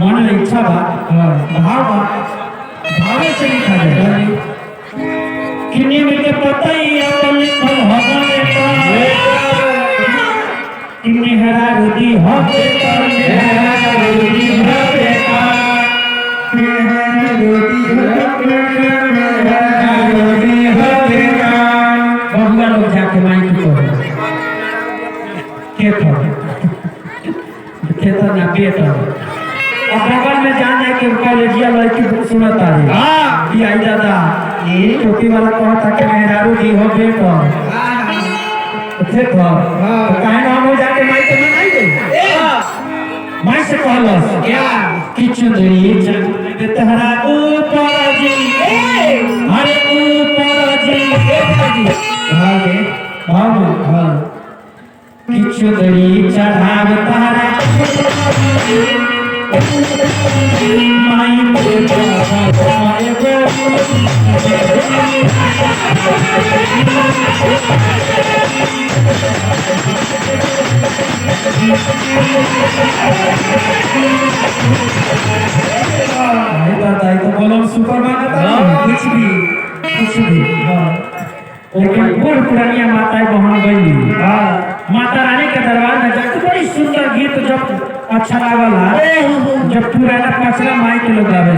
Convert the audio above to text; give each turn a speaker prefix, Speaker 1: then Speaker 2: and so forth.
Speaker 1: मन में इच्छा बा भाव बा भावे से लिखा जाए कि नीम के पतैया पर लिखल होगा बेटा मेहरा रुदी हो बेटा मेहरा रुदी हो बेटा मेहरा रुदी हो बेटा बहुआ लोग जाके माइक को खेत ना पेट अब बगल में जान जाए कि कॉलेजिया लड़की सुनत आ रही हां कि आई दादा ये टोपी वाला कहता कि मेहरा रुदी हो बेटा खेत हां काहे ना हम जाके माइक में नहीं गई माइक से कहलस क्या कि चुंदरी चंद तहरा ऊपर जी हरे ऊपर जी आगे हां कि चुंदरी चढ़ाव तारा माई के बाबा माए गो दादा तो बोलो सुपरमैन कुछ भी लेकिन बूढ़ पुरानिया माताएं बहन गई माता रानी के दरबार में जाकर बड़ी सुंदर गीत जब अच्छा लागला जब पुराना पचरा माइक लोग गावे